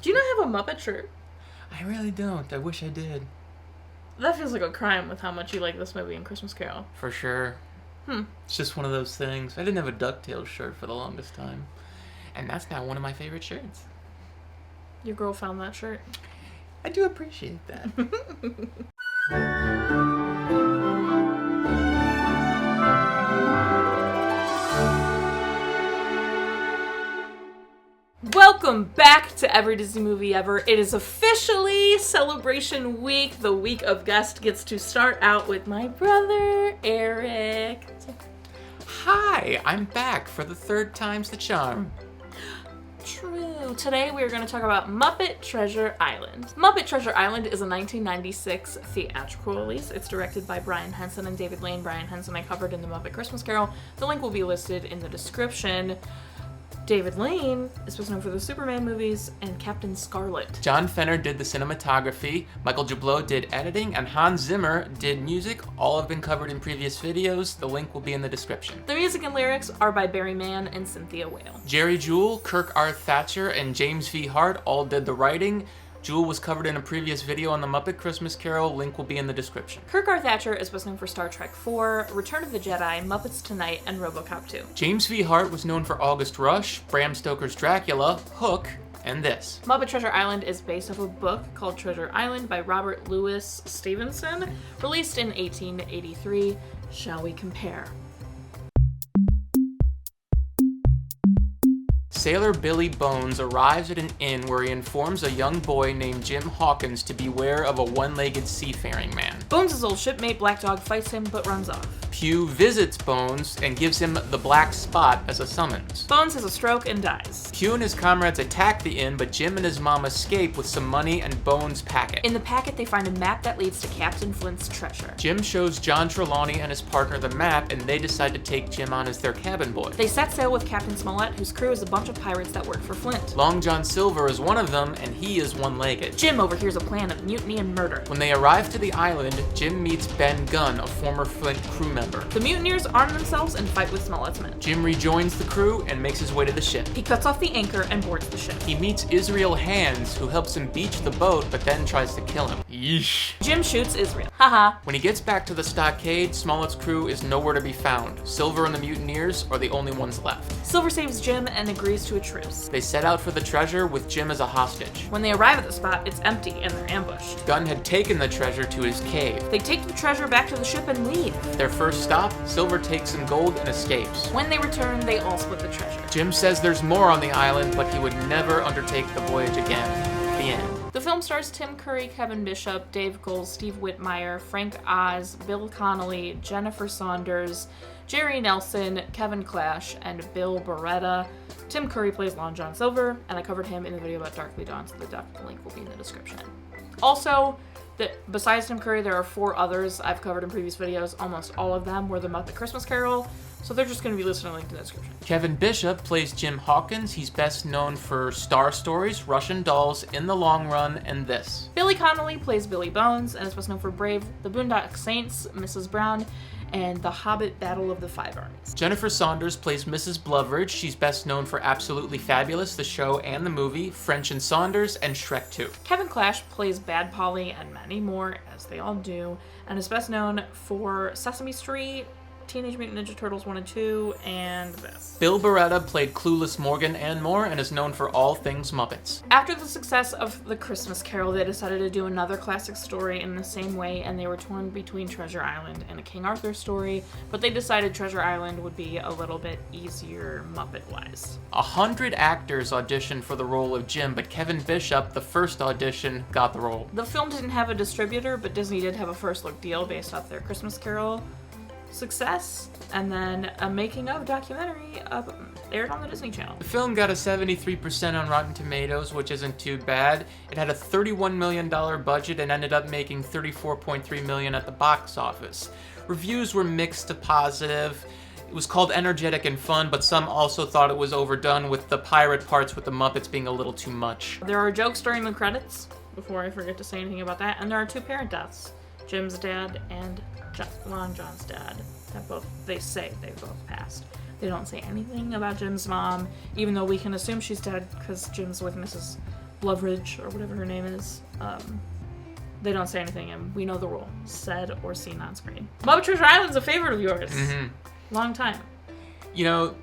Do you not have a Muppet shirt? I really don't. I wish I did. That feels like a crime with how much you like this movie and Christmas Carol. For sure. It's just one of those things. I didn't have a DuckTales shirt for the longest time. And that's now one of my favorite shirts. Your girl found that shirt. I do appreciate that. Welcome back to Every Disney Movie Ever. It is officially Celebration Week. The week of guest gets to start out with my brother, Erik. Hi, I'm back for the third time's the charm. True. Today we are going to talk about Muppet Treasure Island. Muppet Treasure Island is a 1996 theatrical release. It's directed by Brian Henson and David Lane. Brian Henson I covered in the Muppet Christmas Carol. The link will be listed in the description. David Lane is best known for the Superman movies and Captain Scarlet. John Fenner did the cinematography, Michael Jablow did editing, and Hans Zimmer did music. All have been covered in previous videos. The link will be in the description. The music and lyrics are by Barry Mann and Cynthia Whale. Jerry Jewell, Kirk R. Thatcher, and James V. Hart all did the writing. Jewel was covered in a previous video on the Muppet Christmas Carol. Link will be in the description. Kirk R. Thatcher is best known for Star Trek IV, Return of the Jedi, Muppets Tonight, and RoboCop 2. James V. Hart was known for August Rush, Bram Stoker's Dracula, Hook, and this. Muppet Treasure Island is based off a book called Treasure Island by Robert Louis Stevenson, released in 1883. Shall we compare? Sailor Billy Bones arrives at an inn where he informs a young boy named Jim Hawkins to beware of a one-legged seafaring man. Bones' old shipmate Black Dog fights him but runs off. Pew visits Bones and gives him the black spot as a summons. Bones has a stroke and dies. Pew and his comrades attack the inn, but Jim and his mom escape with some money and Bones' packet. In the packet, they find a map that leads to Captain Flint's treasure. Jim shows John Trelawney and his partner the map, and they decide to take Jim on as their cabin boy. They set sail with Captain Smollett, whose crew is a bunch of pirates that work for Flint. Long John Silver is one of them, and he is one-legged. Jim overhears a plan of mutiny and murder. When they arrive to the island, Jim meets Ben Gunn, a former Flint crew member. The mutineers arm themselves and fight with Smollett's men. Jim rejoins the crew and makes his way to the ship. He cuts off the anchor and boards the ship. He meets Israel Hands, who helps him beach the boat, but then tries to kill him. Yeesh. Jim shoots Israel. Haha. When he gets back to the stockade, Smollett's crew is nowhere to be found. Silver and the mutineers are the only ones left. Silver saves Jim and agrees to a truce. They set out for the treasure with Jim as a hostage. When they arrive at the spot, it's empty and they're ambushed. Gunn had taken the treasure to his cave. They take the treasure back to the ship and leave. Their first stop, Silver takes some gold and escapes. When they return, they all split the treasure. Jim says there's more on the island, but he would never undertake the voyage again. The end. The film stars Tim Curry, Kevin Bishop, Dave Goelz, Steve Whitmire, Frank Oz, Bill Connolly, Jennifer Saunders, Jerry Nelson, Kevin Clash, and Bill Beretta. Tim Curry plays Long John Silver, and I covered him in the video about Darkly Dawn, so the link will be in the description. Also, besides Tim Curry, there are 4 others I've covered in previous videos. Almost all of them were the Muppet Christmas Carol, so they're just going to be listed in the link in the description. Kevin Bishop plays Jim Hawkins. He's best known for Star Stories, Russian Dolls, In the Long Run, and this. Billy Connolly plays Billy Bones, and is best known for Brave, The Boondock Saints, Mrs. Brown, and The Hobbit Battle of the Five Armies. Jennifer Saunders plays Mrs. Bluvridge. She's best known for Absolutely Fabulous, the show and the movie, French and Saunders, and Shrek 2. Kevin Clash plays Bad Polly and many more, as they all do, and is best known for Sesame Street, Teenage Mutant Ninja Turtles 1 and 2, and this. Bill Beretta played Clueless Morgan and more, and is known for all things Muppets. After the success of The Christmas Carol, they decided to do another classic story in the same way, and they were torn between Treasure Island and a King Arthur story, but they decided Treasure Island would be a little bit easier Muppet-wise. 100 actors auditioned for the role of Jim, but Kevin Bishop, the first audition, got the role. The film didn't have a distributor, but Disney did have a first look deal based off their Christmas Carol success, and then a making of documentary aired on the Disney Channel. The film got a 73% on Rotten Tomatoes, which isn't too bad. It had a $31 million budget and ended up making $34.3 million at the box office. Reviews were mixed to positive. It was called energetic and fun, but some also thought it was overdone with the pirate parts with the Muppets being a little too much. There are jokes during the credits, before I forget to say anything about that, and there are 2 parent deaths. Jim's dad and Long John's dad. They say they both passed. They don't say anything about Jim's mom, even though we can assume she's dead because Jim's with Mrs. Loveridge, or whatever her name is, they don't say anything, and we know the rule. Said or seen on screen. Muppet Treasure Island's a favorite of yours. Mm-hmm. Long time. You know,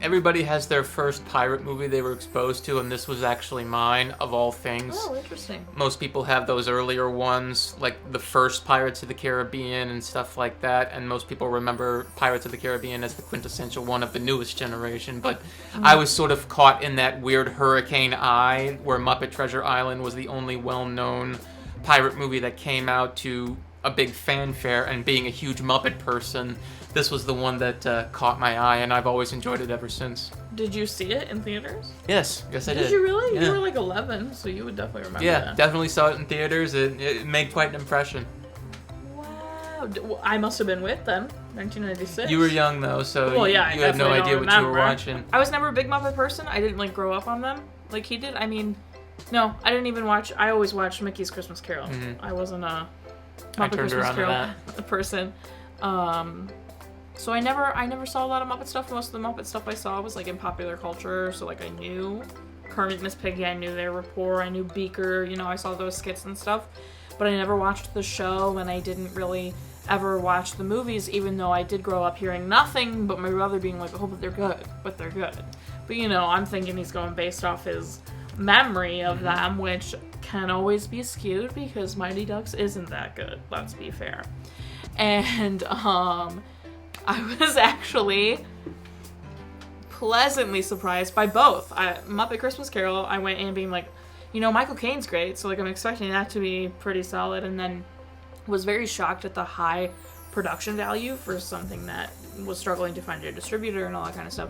everybody has their first pirate movie they were exposed to, and this was actually mine, of all things. Oh, interesting. Most people have those earlier ones, like the first Pirates of the Caribbean and stuff like that, and most people remember Pirates of the Caribbean as the quintessential one of the newest generation, but I was sort of caught in that weird hurricane eye, where Muppet Treasure Island was the only well-known pirate movie that came out to a big fanfare, and being a huge Muppet person, this was the one that caught my eye, and I've always enjoyed it ever since. Did you see it in theaters? Yes I did. Did you really? Yeah. You were like 11, so you would definitely remember Yeah, that. definitely saw it in theaters. It made quite an impression. Wow. Well, I must have been with them, 1996. You were young, though, so Well, yeah, you had no I idea what you were watching. I was never a big Muppet person. I didn't, like, grow up on them like he did. I mean, no, I didn't even watch... I always watched Mickey's Christmas Carol. Mm-hmm. I wasn't a Muppet Christmas Carol person. So I never saw a lot of Muppet stuff. Most of the Muppet stuff I saw was, like, in popular culture, so, like, I knew Kermit, Miss Piggy, I knew their rapport, I knew Beaker, you know, I saw those skits and stuff, but I never watched the show, and I didn't really ever watch the movies, even though I did grow up hearing nothing but my brother being like, oh, but they're good. But, you know, I'm thinking he's going based off his memory of them, which can always be skewed because Mighty Ducks isn't that good, let's be fair. And, I was actually pleasantly surprised by both. Muppet Christmas Carol, I went in being like, you know, Michael Caine's great, so, like, I'm expecting that to be pretty solid, and then was very shocked at the high production value for something that was struggling to find a distributor and all that kind of stuff.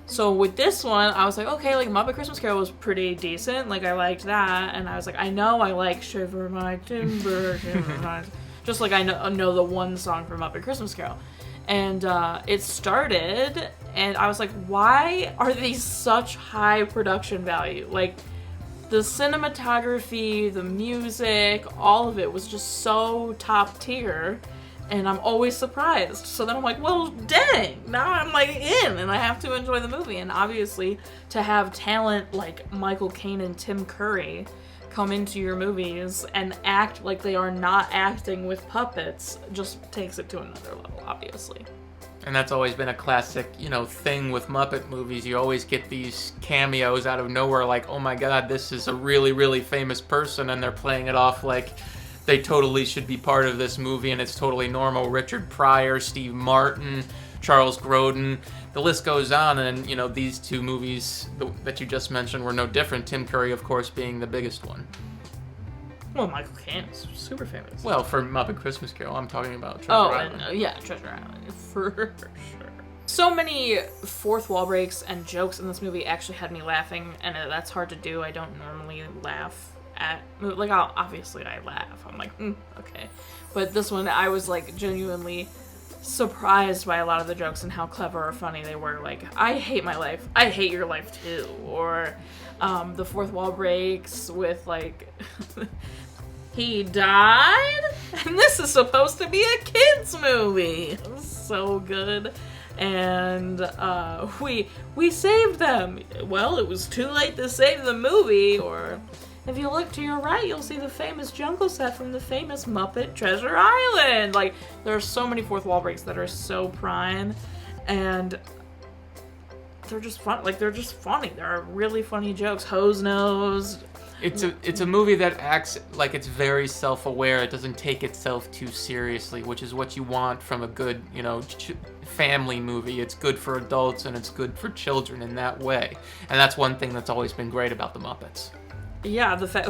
So with this one, I was like, okay, like, Muppet Christmas Carol was pretty decent, like, I liked that, and I was like, I know I like Shiver My Timber, Shiver My... Just like I know the one song from Muppet Christmas Carol. And it started, and I was like, why are these such high production value? Like, the cinematography, the music, all of it was just so top tier, and I'm always surprised. So then I'm like, well, dang, now I'm, like, in, and I have to enjoy the movie. And obviously, to have talent like Michael Caine and Tim Curry come into your movies and act like they are not acting with puppets just takes it to another level, obviously. And that's always been a classic, you know, thing with Muppet movies. You always get these cameos out of nowhere, like, oh my god, this is a really, really famous person, and they're playing it off like they totally should be part of this movie, and it's totally normal. Richard Pryor, Steve Martin, Charles Grodin, the list goes on, and, you know, these two movies that you just mentioned were no different. Tim Curry, of course, being the biggest one. Well, Michael Caine is super famous. Well, for Muppet Christmas Carol, I'm talking about Treasure Island. Yeah, Treasure Island, for sure. So many fourth wall breaks and jokes in this movie actually had me laughing, and that's hard to do. I don't normally laugh at, like, obviously I laugh. I'm like, okay. But this one, I was, like, genuinely surprised by a lot of the jokes and how clever or funny they were. Like, I hate my life. I hate your life too. Or the fourth wall breaks with, like, he died? And this is supposed to be a kid's movie. It was so good. And we saved them. Well, it was too late to save the movie. Or if you look to your right, you'll see the famous jungle set from the famous Muppet Treasure Island. Like, there are so many fourth wall breaks that are so prime, and they're just fun. Like, they're just funny. There are really funny jokes. Hose Nose. It's a movie that acts like it's very self-aware. It doesn't take itself too seriously, which is what you want from a good, you know, family movie. It's good for adults and it's good for children in that way. And that's one thing that's always been great about the Muppets. Yeah, the fact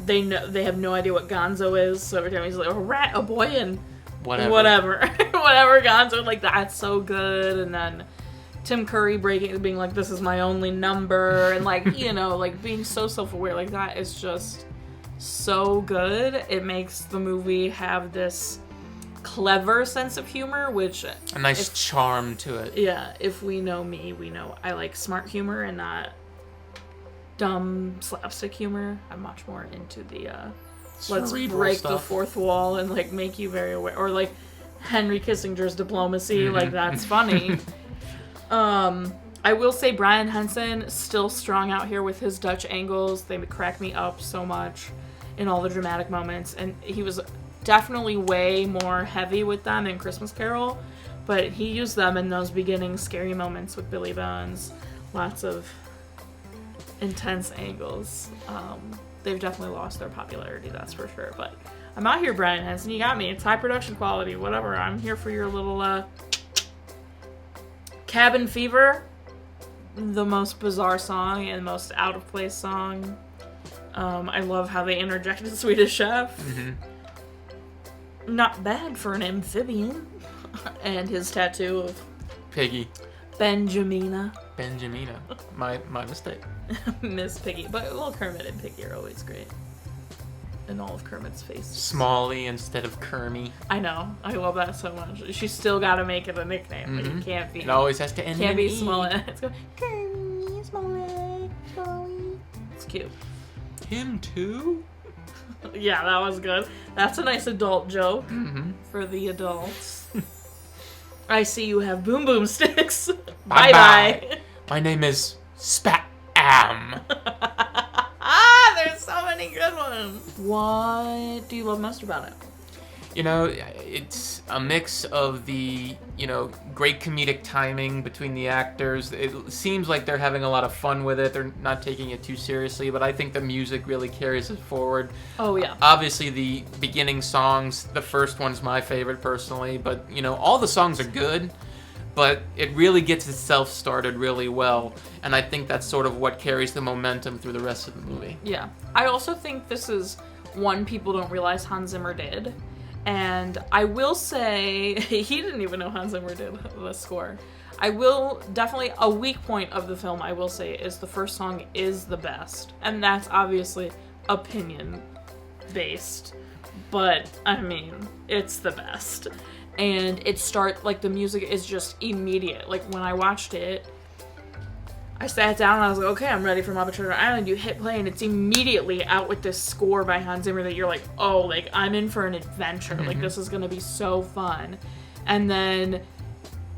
they have no idea what Gonzo is, so every time he's like a rat, a boy, and whatever Gonzo, like, that's so good. And then Tim Curry being like, this is my only number, and, like, you know, like, being so self-aware like that is just so good. It makes the movie have this clever sense of humor, which a nice charm to it. Yeah, if we know me, we know I like smart humor and not dumb slapstick humor. I'm much more into the let's break the fourth wall and, like, make you very aware, or like Henry Kissinger's Diplomacy. Like, that's funny. I will say Brian Henson still strong out here with his Dutch angles. They crack me up so much in all the dramatic moments. And he was definitely way more heavy with them in Christmas Carol, but he used them in those beginning scary moments with Billy Bones. Lots of intense angles. They've definitely lost their popularity, that's for sure. But I'm out here, Brian Henson. You got me. It's high production quality, whatever. I'm here for your little Cabin Fever. The most bizarre song and most out of place song. I love how they interjected Swedish Chef. Not bad for an amphibian. And his tattoo of Piggy. Benjamina. My mistake. Miss Piggy. But well, Kermit and Piggy are always great. And all of Kermit's faces. Smalley instead of Kermy. I know. I love that so much. She's still got to make it a nickname. But it can't be. It always has to end Can't in be E. Smalley. It's going Kermit, Smalley. It's cute. Him too? Yeah, that was good. That's a nice adult joke for the adults. I see you have boom boom sticks. Bye-bye. My name is Spam. There's so many good ones. What do you love most about it? You know, it's a mix of the, great comedic timing between the actors. It seems like they're having a lot of fun with it. They're not taking it too seriously, but I think the music really carries it forward. Oh, yeah. Obviously, the beginning songs, the first one's my favorite personally, but, all the songs are good, but it really gets itself started really well, and I think that's sort of what carries the momentum through the rest of the movie. Yeah. I also think this is one people don't realize Hans Zimmer did. And I will say, he didn't even know Hans Zimmer did the score. I will definitely, a weak point of the film, I will say, is the first song is the best. And that's obviously opinion-based. But, I mean, it's the best. And the music is just immediate. Like, when I watched it, I sat down and I was like, okay, I'm ready for Muppet Treasure Island. You hit play and it's immediately out with this score by Hans Zimmer that you're like, oh, like, I'm in for an adventure. Like, this is going to be so fun. And then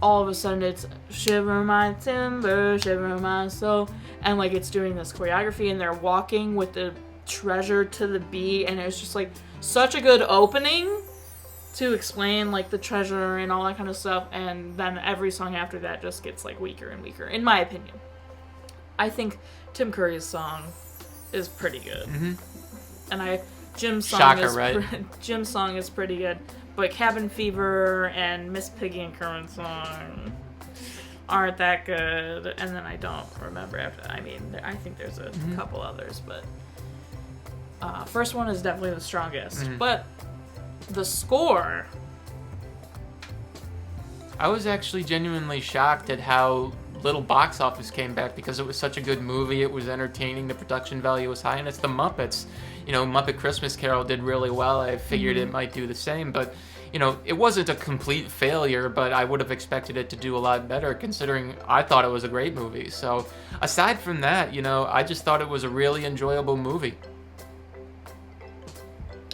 all of a sudden it's shiver my timber, shiver my soul. And, like, it's doing this choreography and they're walking with the treasure to the beat. And it was just, like, such a good opening to explain, like, the treasure and all that kind of stuff. And then every song after that just gets, like, weaker and weaker, in my opinion. I think Tim Curry's song is pretty good. And Jim's song Jim's song is pretty good. But Cabin Fever and Miss Piggy and Kermit's song aren't that good. And then I don't remember after. I mean, I think there's a couple others, but first one is definitely the strongest. But the score, I was actually genuinely shocked at how little box office came back because it was such a good movie. It was entertaining. The production value was high, and it's the Muppets. Muppet Christmas Carol did really well. I figured it might do the same, but it wasn't a complete failure, but I would have expected it to do a lot better considering I thought it was a great movie. So aside from that, I just thought it was a really enjoyable movie.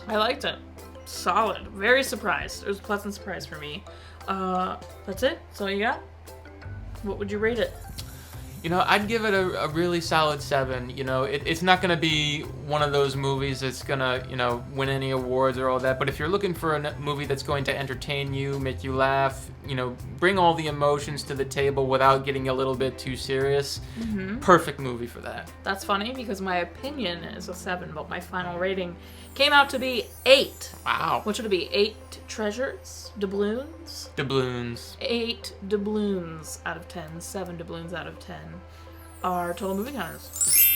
I liked it. Solid. Very surprised. It was a pleasant surprise for me. That's it? That's all you got? What would you rate it? I'd give it a really solid 7. It's not going to be one of those movies that's going to, win any awards or all that. But if you're looking for a movie that's going to entertain you, make you laugh, bring all the emotions to the table without getting a little bit too serious, perfect movie for that. That's funny because my opinion is a 7, but my final rating came out to be 8. Wow. What should it be? 8 treasures? Doubloons? Doubloons. 8 doubloons out of 10. 7 doubloons out of 10. Our total movie counters.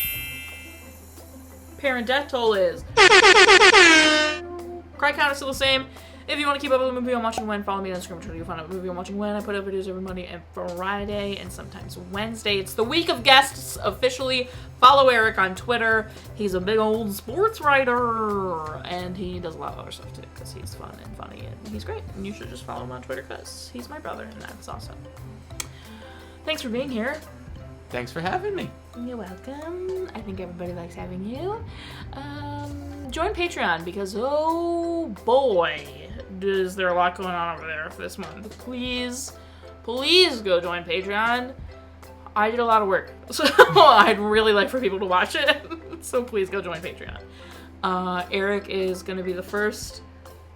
Parent death toll is... Cry count is still the same. If you want to keep up with the movie I'm watching when, follow me on Instagram, Twitter. You'll find out what movie I'm watching when. I put up videos every Monday and Friday, and sometimes Wednesday. It's the week of guests officially. Follow Erik on Twitter. He's a big old sports writer, and he does a lot of other stuff too, because he's fun and funny, and he's great. And you should just follow him on Twitter, because he's my brother, and that's awesome. Thanks for being here. Thanks for having me. You're welcome. I think everybody likes having you. Join Patreon, because oh boy, is there a lot going on over there for this month. Please go join Patreon. I did a lot of work, so I'd really like for people to watch it. So please go join Patreon. Erik is going to be the first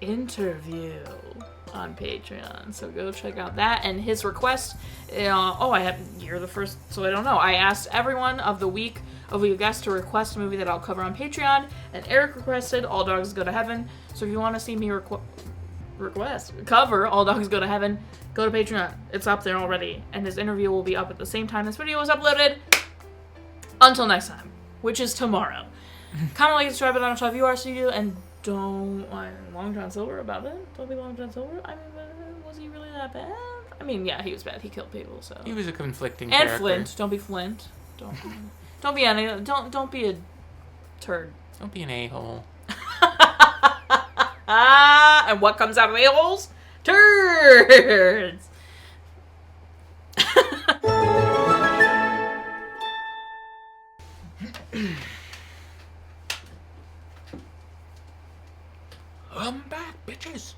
interview on Patreon, so go check out that. And his request, you're the first, so I don't know. I asked everyone of the week of you guests to request a movie that I'll cover on Patreon, and Erik requested All Dogs Go to Heaven. So if you want to see me cover All Dogs Go to Heaven, go to Patreon. It's up there already, and his interview will be up at the same time this video was uploaded. Until next time, which is tomorrow. Comment, like, subscribe, and I don't know if you are, so you do, and don't Long John Silver about it. Don't be Long John Silver. I mean, was he really that bad? I mean, yeah, he was bad. He killed people, so. He was a conflicting character. And Flint. Don't be Flint. Don't be any. Don't be a turd. Don't be an a-hole. And what comes out of a-holes? Turds. I'm back, bitches.